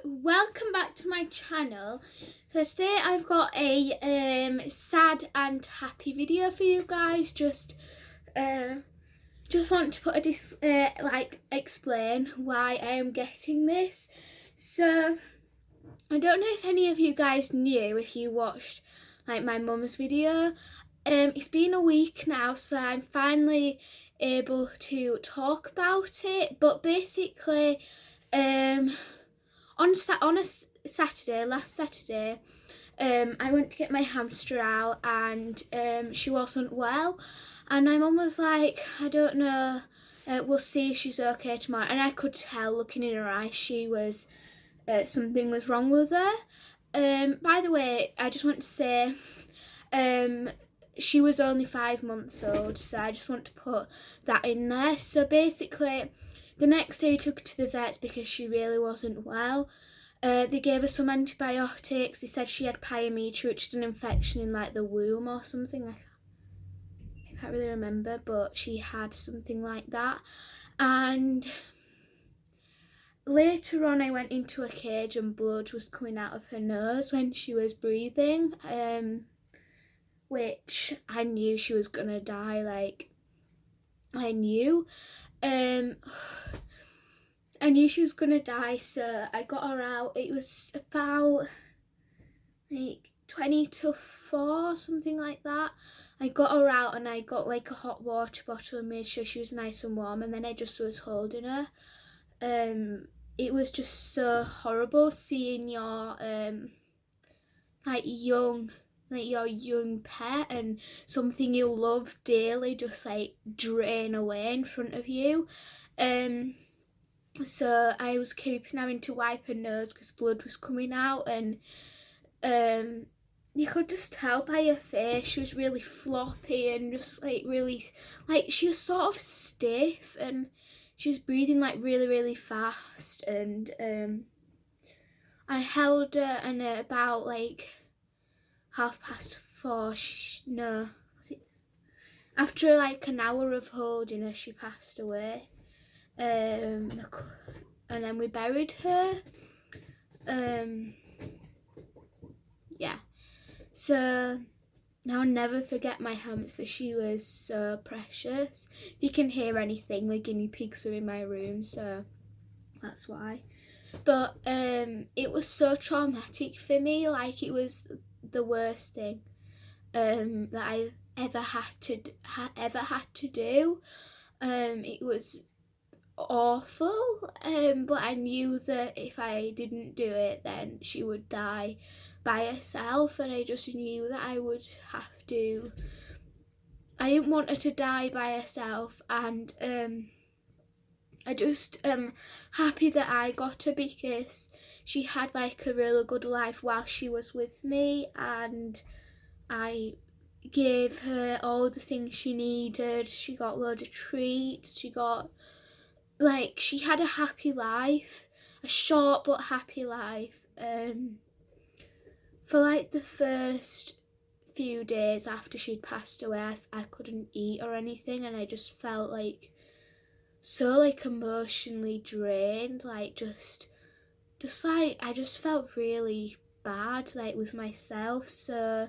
welcome back to my channel. So today I've got a sad and happy video for you guys. Just want to put a explain why I am getting this. So I don't know if any of you guys knew, if you watched like my mum's video. It's been a week now, so I'm finally able to talk about it. But basically, on a Saturday, last Saturday, I went to get my hamster out, and she wasn't well, and my mum was like, I don't know, we'll see if she's okay tomorrow. And I could tell, looking in her eyes, she was something was wrong with her. By the way, I just want to say, she was only 5 months old, so I just want to put that in there. So basically, the next day we took her to the vets because she really wasn't well. They gave her some antibiotics. They said she had pyometra, which is an infection in like the womb or something. I can't really remember, but she had something like that. And later on, I went into a cage and blood was coming out of her nose when she was breathing, which I knew she was gonna die. Like, I knew she was gonna die, so I got her out. It was about like 20 to 4, something like that. I got her out and I got like a hot water bottle and made sure she was nice and warm, and then I just was holding her. It was just so horrible seeing your your young pet and something you love dearly just like drain away in front of you. So I was keeping having to wipe her nose because blood was coming out, and you could just tell by her face she was really floppy and just like really, like, she was sort of stiff and she was breathing like really fast. And I held her, and at about like 4:30, after like an hour of holding her, she passed away. And then we buried her. Yeah, so I'll never forget my hamster. She was so precious. If you can hear anything, the guinea pigs are in my room, so that's why. But it was so traumatic for me. Like, it was the worst thing that I've ever had to do. It was awful, but I knew that if I didn't do it, then she would die by herself, and I just knew that I would have to. I didn't want her to die by herself, and I just am happy that I got her because she had like a really good life while she was with me, and I gave her all the things she needed. She got loads of treats. She had a happy life, a short but happy life. For like the first few days after she'd passed away, I couldn't eat or anything, and I just felt like so like emotionally drained, like just like I just felt really bad like with myself. So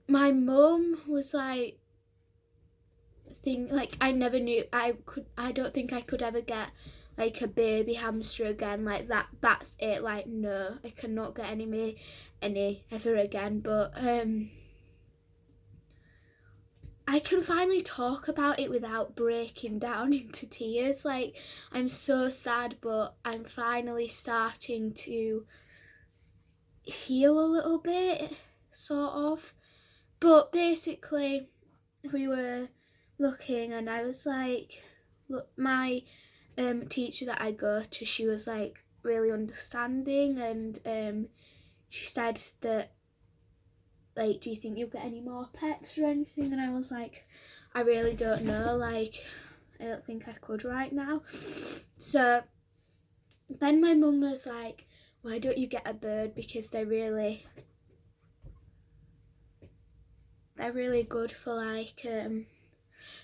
my mum was like, I never knew I don't think I could ever get like a baby hamster again. Like that's it. Like, no, I cannot get any ever again. But I can finally talk about it without breaking down into tears. Like, I'm so sad, but I'm finally starting to heal a little bit, sort of. But basically, we were looking, and I was like, look, my teacher that I go to, she was like really understanding, and she said that, like, do you think you'll get any more pets or anything? And I was like, I really don't know, like, I don't think I could right now. So then my mum was like, why don't you get a bird, because they're really good for like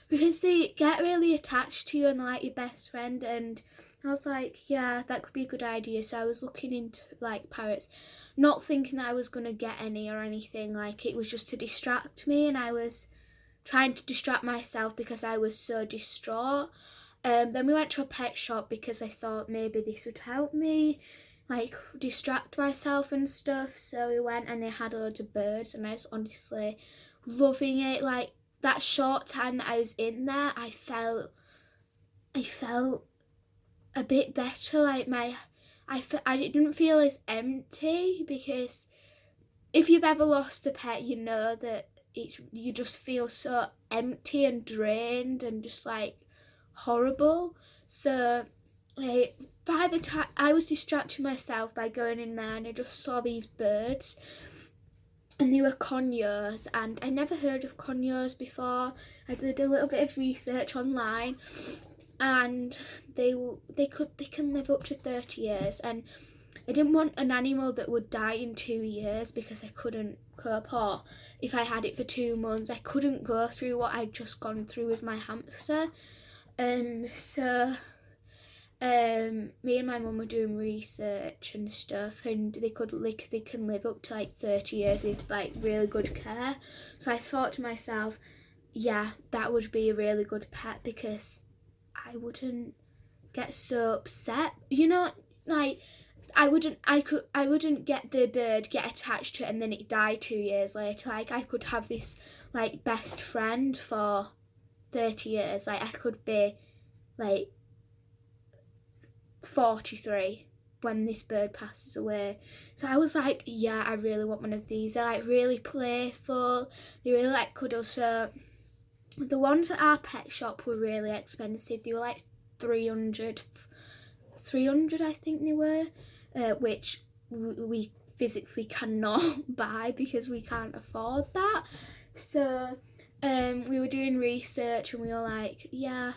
because they get really attached to you and they're like your best friend, and I was like, yeah, that could be a good idea. So I was looking into like parrots, not thinking that I was gonna get any or anything. Like, it was just to distract me, and I was trying to distract myself because I was so distraught. Then we went to a pet shop because I thought maybe this would help me, like, distract myself and stuff. So we went and they had loads of birds, and I was honestly loving it. Like, that short time that I was in there, I felt a bit better. Like, I didn't feel as empty, because if you've ever lost a pet, you know that you just feel so empty and drained and just like horrible. So like, by the time I was distracting myself by going in there, and I just saw these birds, and they were conures, and I never heard of conures before. I did a little bit of research online, and they can live up to 30 years, and I didn't want an animal that would die in 2 years, because I couldn't cope, or if I had it for 2 months, I couldn't go through what I'd just gone through with my hamster. So me and my mum were doing research and stuff, and they can live up to like 30 years with like really good care. So I thought to myself, yeah, that would be a really good pet, because I wouldn't get so upset, you know, like I wouldn't get the bird, get attached to it, and then it die 2 years later. Like, I could have this like best friend for 30 years. Like, I could be like 43 when this bird passes away. So I was like, yeah, I really want one of these. They're like really playful, they really like cuddle. So the ones at our pet shop were really expensive. They were like 300 I think they were, which we physically cannot buy because we can't afford that. So we were doing research, and we were like, yeah,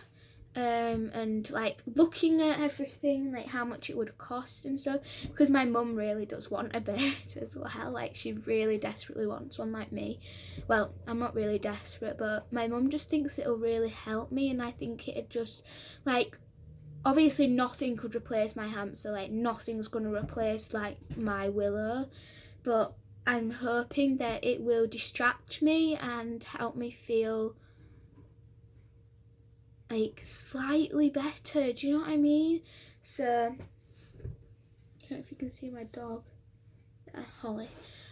and like looking at everything, like how much it would cost and stuff, because my mum really does want a bird as well. Like, she really desperately wants one, like me. Well, I'm not really desperate, but my mum just thinks it'll really help me, and I think it'd just, like, obviously nothing could replace my hamster. Like, nothing's going to replace like my Willow, but I'm hoping that it will distract me and help me feel like slightly better. Do you know what I mean? So I don't know if you can see my dog, Holly.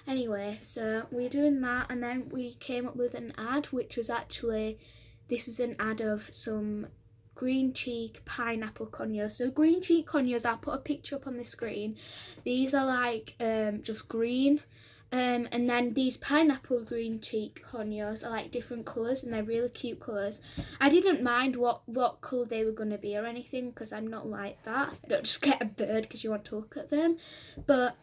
Anyway, so we're doing that, and then we came up with an ad, which was actually, this is an ad of some green cheek pineapple conures. So green cheek conures, I'll put a picture up on the screen. These are like just green, and then these pineapple green cheek conures are like different colours, and they're really cute colours. I didn't mind what colour they were going to be or anything, because I'm not like that. I don't just get a bird because you want to look at them. But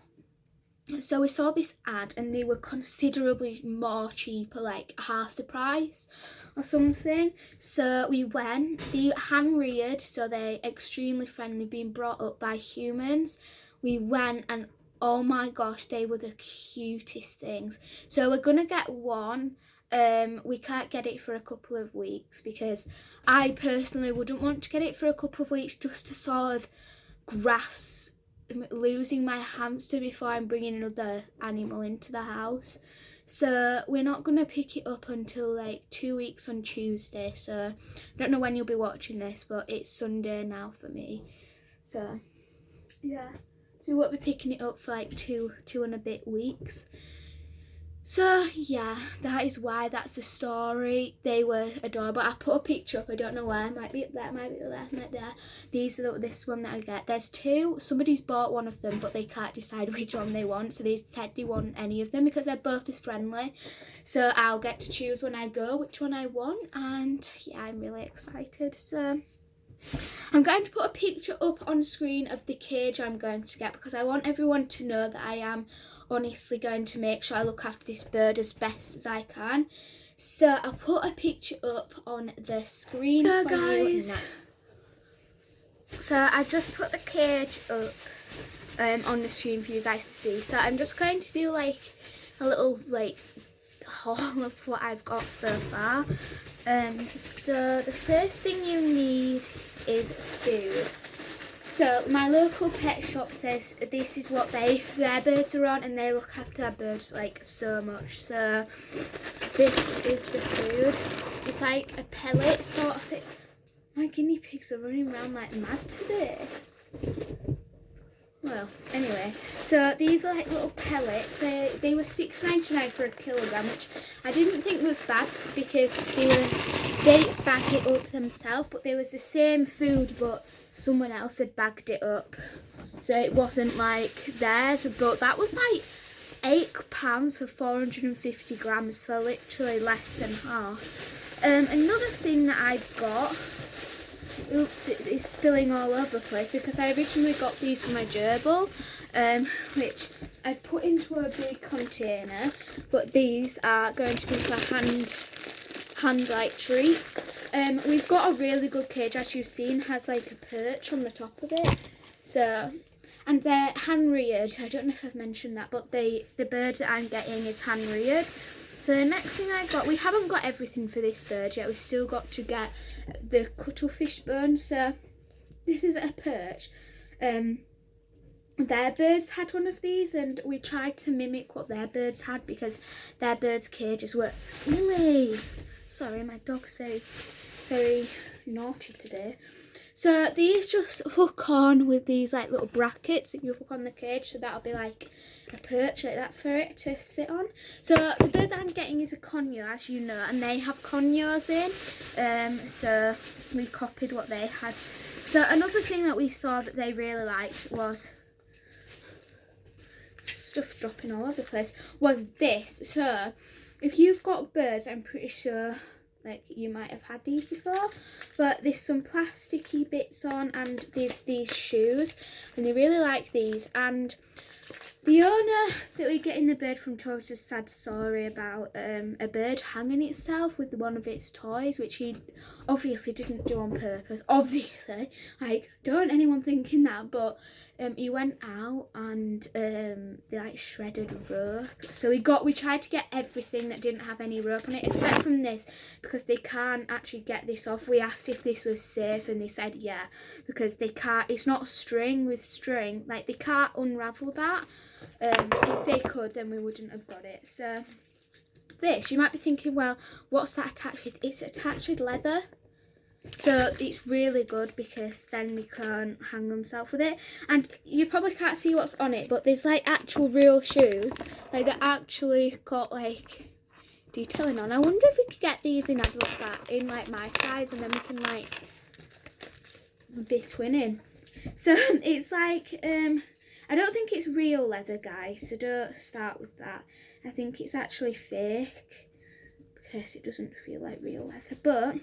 so we saw this ad, and they were considerably more cheaper, like half the price or something. So we went. They hand reared, so they're extremely friendly, being brought up by humans. We went, and oh my gosh, they were the cutest things. So we're gonna get one. We can't get it for a couple of weeks, because I personally wouldn't want to get it for a couple of weeks just to sort of grasp losing my hamster before I'm bringing another animal into the house. So we're not going to pick it up until like 2 weeks on Tuesday. So I don't know when you'll be watching this, but it's Sunday now for me. So yeah, so we won't be picking it up for like two and a bit weeks. So yeah, that is why, that's the story. They were adorable. I put a picture up, I don't know where, might be up there, might be up there, might be there. These are this one that I get. There's two, somebody's bought one of them, but they can't decide which one they want, so they said they want any of them because they're both as friendly. So I'll get to choose when I go which one I want, and yeah, I'm really excited. So I'm going to put a picture up on screen of the cage I'm going to get, because I want everyone to know that I am honestly going to make sure I look after this bird as best as I can. So I'll put a picture up on the screen for guys. So I just put the cage up on the screen for you guys to see. So I'm just going to do like a little like haul of what I've got so far. So the first thing you need is food. So my local pet shop says this is what their birds are on, and they look after their birds like so much. So this is the food. It's like a pellet sort of thing. My guinea pigs are running around like mad today. Well, anyway, so these are like little pellets. They were $6.99 for a kilogram, which I didn't think was bad because they bagged it up themselves, but there was the same food, but someone else had bagged it up, so it wasn't like theirs. But that was like £8 for 450 grams, for literally less than half. Another thing that I got. Oops, it's spilling all over the place because I originally got these for my gerbil, which I put into a big container, but these are going to be for hand like treats. We've got a really good cage, as you've seen, has like a perch on the top of it. So, and they're hand reared. I don't know if I've mentioned that, but the bird that I'm getting is hand reared. So the next thing I got, we haven't got everything for this bird yet. We've still got to get the cuttlefish bones. So this is a perch. Their birds had one of these, and we tried to mimic what their birds had because their birds' cages were really. Sorry, my dog's very, very naughty today. So these just hook on with these like little brackets that you hook on the cage, so that'll be like a perch like that for it to sit on. So the bird that I'm getting is a conure, as you know, and they have conures in. So we copied what they had. So another thing that we saw that they really liked was stuff dropping all over the place. Was this? So if you've got birds, I'm pretty sure. Like you might have had these before, but there's some plasticky bits on, and there's these shoes, and they really like these. And the owner that we're getting the bird from told us a sad story about a bird hanging itself with one of its toys, which he obviously didn't do on purpose. Obviously, like, don't anyone thinking that, but he went out and they like shredded rope. So we tried to get everything that didn't have any rope on it, except from this, because they can't actually get this off. We asked if this was safe, and they said yeah, because they can't. It's not string with string, like they can't unravel that. If they could, then we wouldn't have got it. So this, you might be thinking, well, what's that attached with? It's attached with leather. So it's really good because then we can hang themselves with it. And you probably can't see what's on it, but there's like actual real shoes. Like they're actually got like detailing on. I wonder if we could get these in in like my size, and then we can like be twinning. So it's like I don't think it's real leather, guys, so don't start with that. I think it's actually fake because it doesn't feel like real leather. But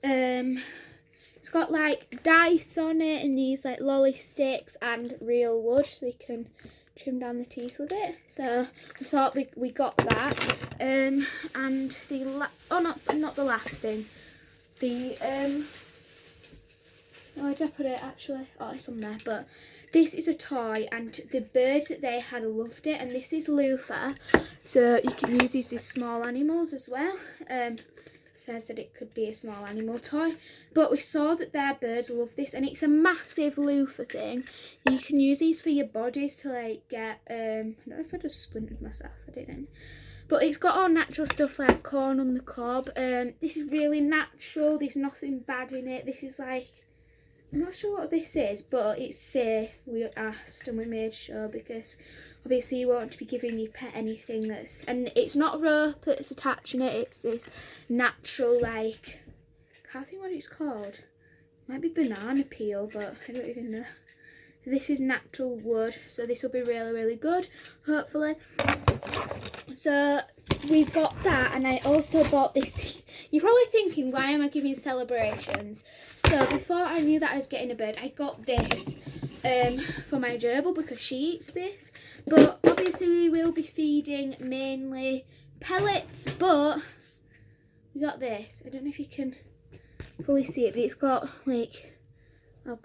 it's got like dice on it and these like lolly sticks and real wood, so you can trim down the teeth with it. So I thought we got that. And the not the last thing. The where did I put it actually? Oh, it's on there. But this is a toy, and the birds that they had loved it. And this is loofah, so you can use these with small animals as well. Says that it could be a small animal toy, but we saw that their birds love this, and it's a massive loofah thing. You can use these for your bodies to like get I don't know if I just splintered myself, I don't know, but it's got all natural stuff like corn on the cob. This is really natural, there's nothing bad in it. This is like, I'm not sure what this is, but it's safe. We asked and we made sure, because obviously you want to be giving your pet anything that's, and it's not rope that's attaching it, it's this natural, like, I can't think what it's called. It might be banana peel, but I don't even know. This is natural wood, so this will be really, really good, hopefully. So we've got that, and I also bought this. You're probably thinking, why am I giving celebrations? So before I knew that I was getting a bird, I got this for my gerbil because she eats this. But obviously we will be feeding mainly pellets, but we got this. I don't know if you can fully see it, but it's got like,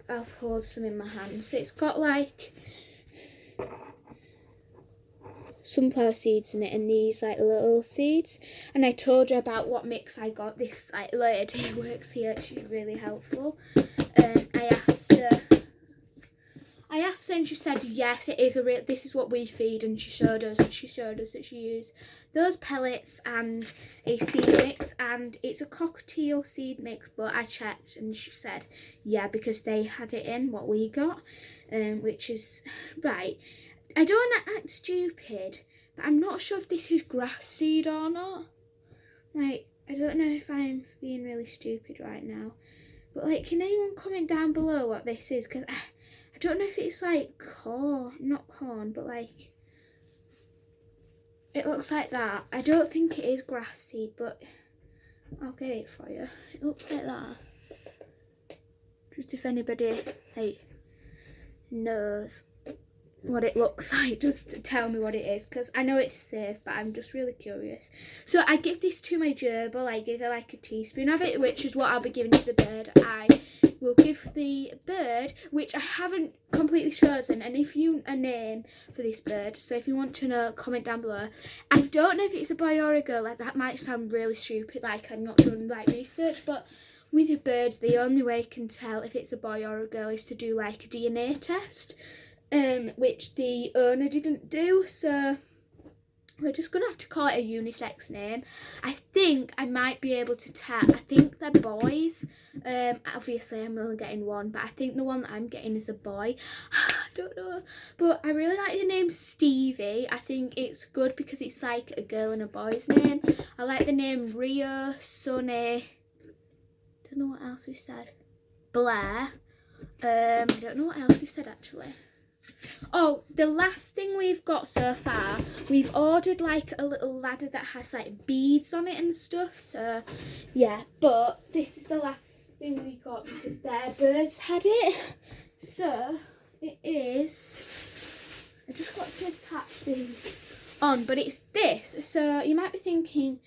I'll hold some in my hand. So it's got like sunflower seeds in it, and these like little seeds. And I told her about what mix I got. This like lady who works here, she's really helpful. I asked her asked her and she said yes, it is a real, this is what we feed, and she showed us that she used those pellets and a seed mix, and it's a cockatiel seed mix, but I checked and she said yeah, because they had it in what we got, which is right. I don't want to act stupid, but I'm not sure if this is grass seed or not. Like, I don't know if I'm being really stupid right now, but like, can anyone comment down below what this is? Because I don't know if it's like corn, not corn, but like, it looks like that. I don't think it is grass seed, but I'll get it for you. It looks like that. Just if anybody like knows what it looks like, just to tell me what it is, because I know it's safe, but I'm just really curious. So I give this to my gerbil. I give her like a teaspoon of it, which is what I'll be giving to the bird. I will give the bird, which I haven't completely chosen, and if you a name for this bird, so if you want to know, comment down below. I don't know if it's a boy or a girl. Like, that might sound really stupid, like I'm not doing the right research, but with your birds, the only way you can tell if it's a boy or a girl is to do like a DNA test, which the owner didn't do, so we're just gonna have to call it a unisex name. I think I might be able to tell. I think they're boys. Obviously I'm only getting one, but I think the one that I'm getting is a boy. I don't know, but I really like the name Stevie. I think it's good because it's like a girl and a boy's name. I like the name Rio, Sonny. Don't know what else we said. Blair. I don't know what else we said actually. Oh, the last thing we've got so far, we've ordered like a little ladder that has like beads on it and stuff, so yeah, but this is the last thing we got because their birds had it. So it is, I just got to attach these on, but it's this, so you might be thinking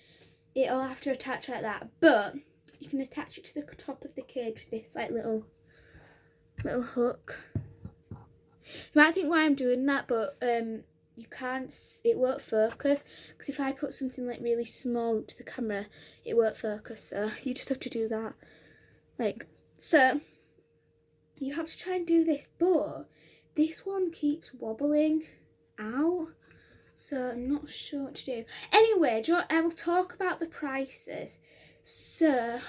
it'll have to attach like that, but you can attach it to the top of the cage with this like little hook. You might think why I'm doing that, but you can't, it won't focus, because if I put something like really small up to the camera, it won't focus, so you just have to do that. Like, so you have to try and do this, but this one keeps wobbling out, so I'm not sure what to do. Anyway, I will talk about the prices. So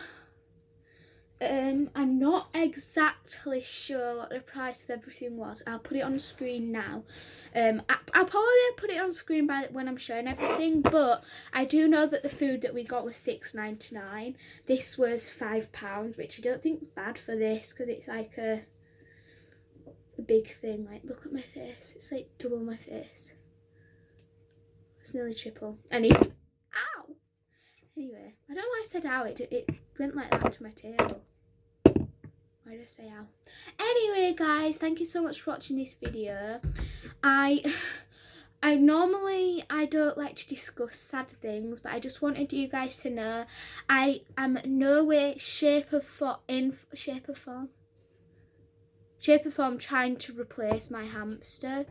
I'm not exactly sure what the price of everything was. I'll put it on the screen now. I'll probably put it on screen by when I'm showing everything, but I do know that the food that we got was £6.99. This was £5, which I don't think is bad for this, because it's like a big thing. Like, look at my face. It's like double my face. It's nearly triple. Anyway, ow! Anyway, I don't know why I said ow. It went like that to my tail. Why did I say ow? Anyway, guys, thank you so much for watching this video. I normally don't like to discuss sad things, but I just wanted you guys to know I am no way, shape or form trying to replace my hamster.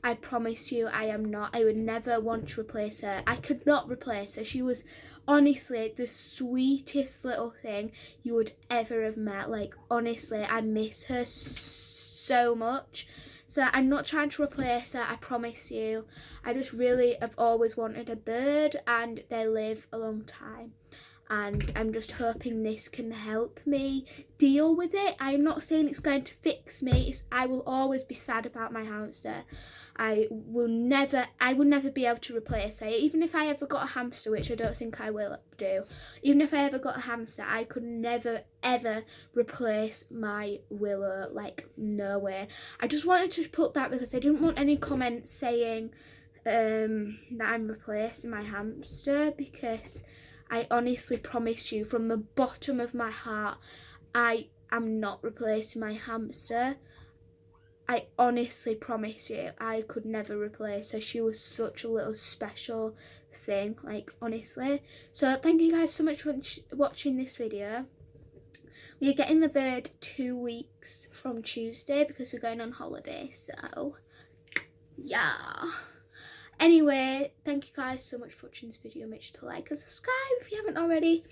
I promise you I am not. I would never want to replace her. I could not replace her. She was honestly the sweetest little thing you would ever have met. Like, honestly, I miss her so much. So I'm not trying to replace her, I promise you. I just really have always wanted a bird, and they live a long time. And I'm just hoping this can help me deal with it. I'm not saying it's going to fix me. I will always be sad about my hamster. I will never be able to replace her. Even if I ever got a hamster, which I don't think I will do, even if I ever got a hamster, I could never, ever replace my Willow. Like, no way. I just wanted to put that because I didn't want any comments saying that I'm replacing my hamster, because I honestly promise you from the bottom of my heart, I am not replacing my hamster. I honestly promise you, I could never replace her. She was such a little special thing, like, honestly. So thank you guys so much for watching this video. We are getting the bird 2 weeks from Tuesday because we're going on holiday, so yeah. Anyway, thank you guys so much for watching this video. Make sure to like and subscribe if you haven't already.